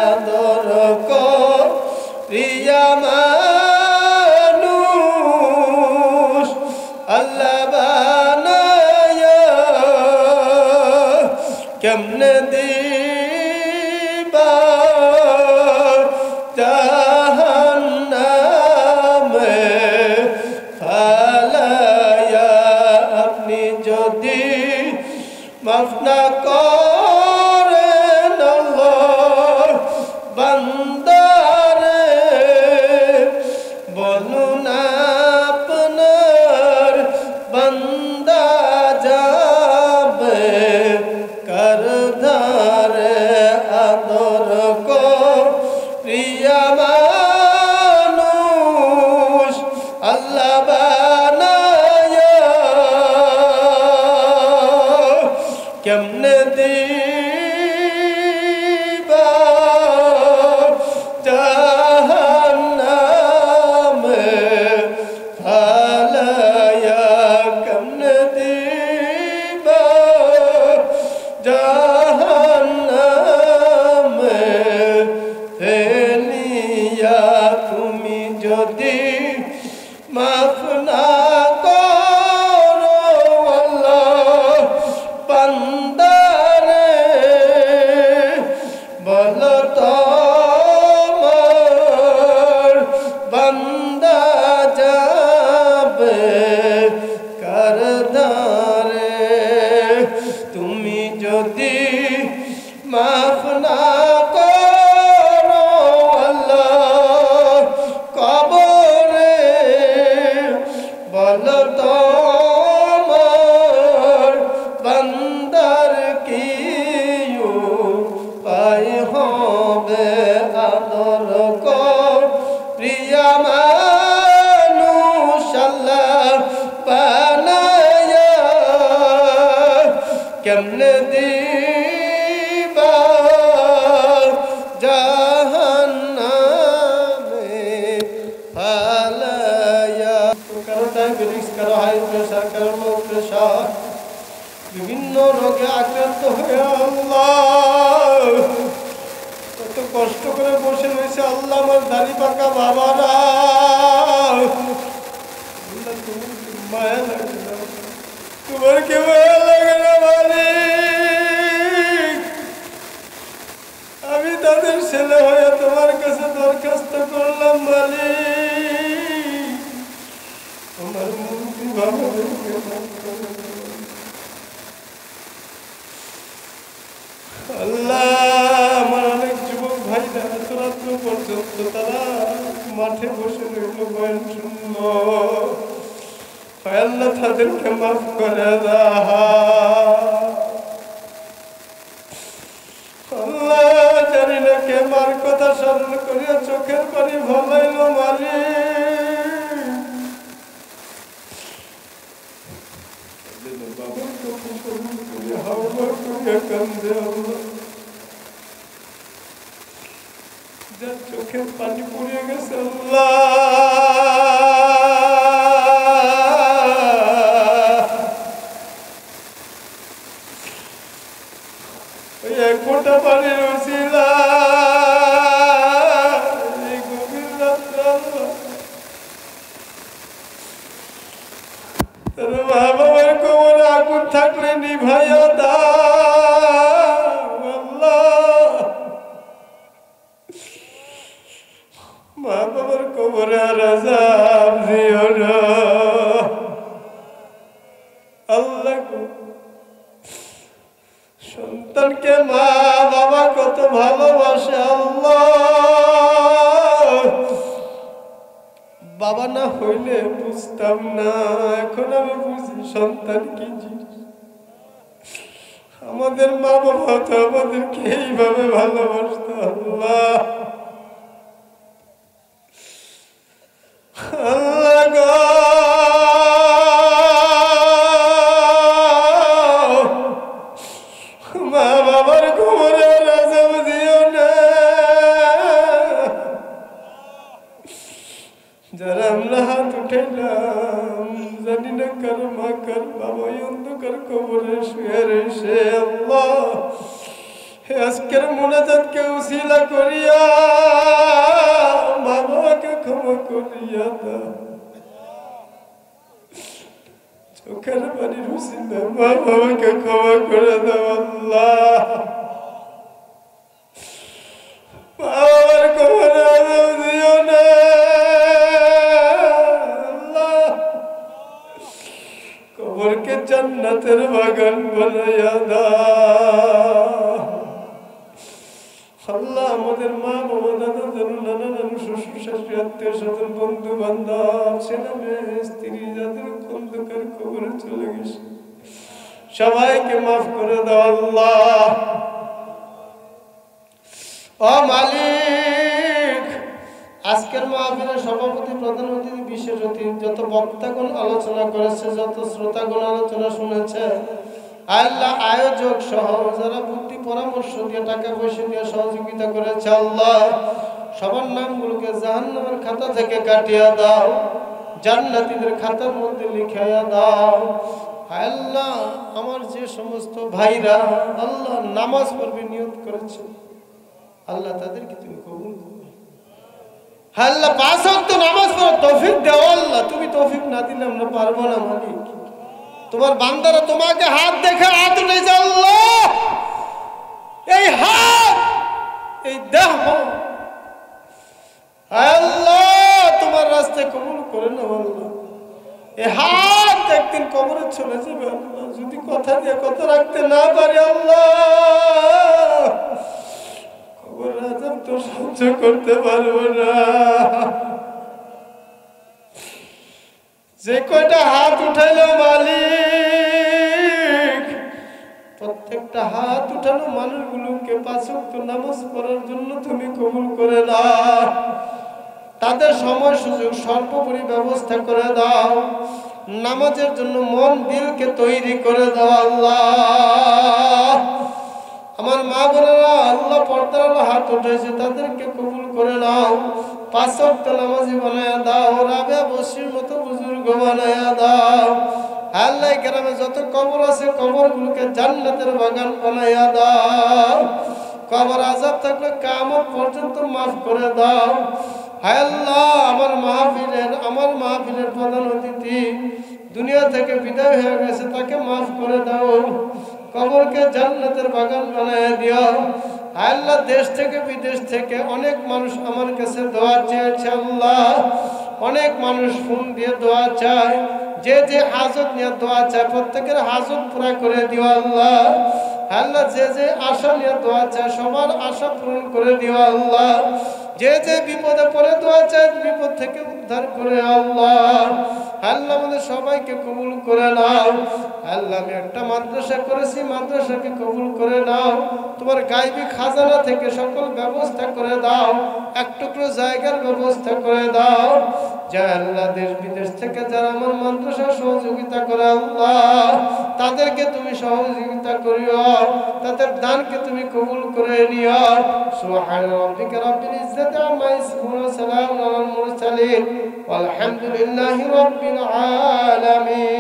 আদর করিয়া মানুষ আল্লাহ বানায়া কেমনে দিবা জাহান্নামে ফালায়া আপনি যদি মাফ না করেন আল্লাহ বান্দারে বলুন আপনার বান্দা যাবে কার ধারে আদর করিয়া মানুষ আল্লাহ বানায়া কেমনে দিবা জাহান্নামে ফালায়া কেমনে দিবা জাহান্নামে ফেলিয়া তুমি যদি মাফ না করো আল্লাহ বান্দারে বলো তোমার বান্দা যাবে কার ধারে তুমি যদি মাফ না করো আল্লাহ কবরে বলো তোমার বান্দার কি উপায় হবে আদর করিয়া মানুষ আল্লাহ বানায়া কেমনে দিবা জাহান্নামে ফালায়া কারো ডায়াবেটিস কারো হাই প্রেশার কারো লো প্রেশার বিভিন্ন রোগে আক্রান্ত হয়ে আল্লাহ কত কষ্ট করে বসে রয়েছে আল্লাহ আমার দাড়ি পাকা বাবারা মায়া লাগে না তোমার কি মায়া লাগে না মালিক আমি তাদের ছেলে হয়ে তোমার কাছে দরখাস্ত করলাম মালিক আমার মুক্তি ভালো আল্লাহ আমার অনেক যুবক ভাইরা এত রাত্র পর্যন্ত তারা মাঠে বসে রইল বয়ান শুনল আল্লাহ তাদেরকে মাফ করে আল্লাহ জানি না কে মার কথা স্মরণ করিয়া চোখের পানি ভালাইল মালিক বাবার কথা স্মরণ করিয়া হাওয়া করিয়া কান্দে আল্লাহ যার চোখের পানি পড়িয়া গেছে আল্লাহ ওই এক ফোঁটা পানির উসিলায় এই গভীর রাত্রে আল্লাহ তোর মা বাবার কোমরে আগুন থাকলে নিভাইয়া দাও আল্লাহ মা বাবার কোমরে আর আযাব দিও না আল্লাহ সন্তানকে মা বাবা কত ভালোবাসে আল্লাহ বাবা না হইলে বুঝতাম না এখন আমি বুঝি সন্তান কি জিনিস আমাদের মা বাবা তো আমাদেরকে এইভাবে ভালোবাসতো আল্লাহ আল্লাহ গো মা বাবার কোমরে আযাব দিও না যারা আমরা হাত উঠাইলাম জানি না কার মা কার বাবা অন্ধকার কবরে শুয়ে রয়েছে আল্লাহ আজকের মুনাজাতকে উসিলা করিয়া মা বাবাকে ক্ষমা করিয়া দাও। চোখের পানির উসিলা মা বাবাকে ক্ষমা করে দাও আল্লাহ। মা বাবার কবরে আযাব দিও না আল্লাহ। কবরকে জান্নাতের বাগান বানাইয়া দাও আল্লাহ। আমাদের মা বাবা দাদা দাদু নানা নানু শ্বশুর শাশুড়ি আত্মীয় স্বজন বন্ধু বান্ধব ছেলে মেয়ে স্ত্রী যাদের অন্ধকার কবরে চলে গেছে সবাইকে মাফ করে দাও আল্লাহ। ও মালিক, আজকের মাহফিলের সভাপতি প্রধান অতিথি বিশেষ অতিথি যত বক্তাগণ আলোচনা করেছে, যত শ্রোতাগণ আলোচনা শুনেছে, আল্লাহ আয়োজক সহ যারা বুদ্ধি পরামর্শ দিয়ে টাকা পয়সা দিয়ে সহযোগিতা করেছে আল্লাহ, সবার নামগুলোকে জাহান্নামের খাতা থেকে কাটিয়ে দাও, জান্নাতীদের খাতার মধ্যে লিখাইয়া দাও। আল্লাহ আমার যে সমস্ত ভাইরা আল্লাহ নামাজ পড়বে নিয়ত করেছে আল্লাহ তাদেরকে তুমি কবুল করো। আল্লাহ 5 ওয়াক্ত নামাজ পড়ার তৌফিক দাও আল্লাহ। তুমি তৌফিক না দিলে আমরা পারবো না মালিক। তোমার বান্দারা তোমাকে হাত দেখে হাত উঠেছে আল্লাহ। এই হাত, এই দেহ আল্লাহ তোমার রাস্তায় কবুল করে নাও আল্লাহ। এই হাত একদিন কবরে চলে যাবে আল্লাহ, যদি কথা দিয়ে কথা রাখতে না পারে আল্লাহ, কবর আযাব তো সহ্য করতে পারবো না। যে কয়টা হাত উঠাইলো মালিক, প্রত্যেকটা হাত উঠানো মানুষগুলোকে 5 ওয়াক্ত নামাজ পড়ার জন্য তুমি কবুল করে দাও। তাদের সময় সুযোগ সর্বোপরি ব্যবস্থা করে দাও। নামাজের জন্য মন দিলকে তৈরি করে দাও আল্লাহ। আমার মা বোনেরা আল্লাহ পর্দার হাত উঠেছে তাদেরকে কবুল করে নাও। 5 ওয়াক্ত নামাজি বানায়া দাও, রাবেয়া বসির মতো বুজুর্গ বানায়া দাও। আল্লাহ গ্রামে যত কবর আছে কবরগুলোকে জান্নাতের বাগান বানায়া দাও। কবর আযাব থাকলে কিয়ামত পর্যন্ত মাফ করে দাও। হায় আল্লাহ আমার মাহফিলের প্রধান অতিথি দুনিয়া থেকে বিদায় হয়ে গেছে, তাকে মাফ করে দাও। কবরকে জান্নাতের বাগান বানায় দিও। আল্লাহ দেশ থেকে বিদেশ থেকে অনেক মানুষ আমার কাছে দোয়া চেয়েছে আল্লাহ। অনেক মানুষ ফোন দিয়ে দোয়া চায়, যে যে হাজত নিয়ে দোয়া চায় প্রত্যেকের হাজত পুরা করে দিও আল্লাহ। আল্লাহ যে যে আশা নিয়ে দোয়া চায় সবার আশা পূরণ করে দিও আল্লাহ। যে যে বিপদে পড়ে দোয়া চায় বিপদ থেকে উদ্ধার করে আল্লাহ। আল্লাহ আমাদের সবাইকে কবুল করে নাও। আল্লাহ আমি একটা মাদ্রাসা করেছি, মাদ্রাসাকে কবুল করে নাও। তোমার গায়বী খাজানা থেকে সকল ব্যবস্থা করে দাও, এক টুকরো জায়গার ব্যবস্থা করে দাও। যা আল্লাহ দেশ বিদেশ থেকে যারা আমার মাদ্রাসা সহযোগিতা করে আল্লাহ, তাদেরকে তুমি সহযোগিতা করিও, তাদের দানকে তুমি কবুল করে নিও। সুবহানা রাব্বিকা রাব্বিল ইজ্জাতি আম্মা ইয়াসিফুন ওয়া সালামুন আলাল মুরসালিন ওয়ালহামদুলিল্লাহি রাব্বিল আলামিন।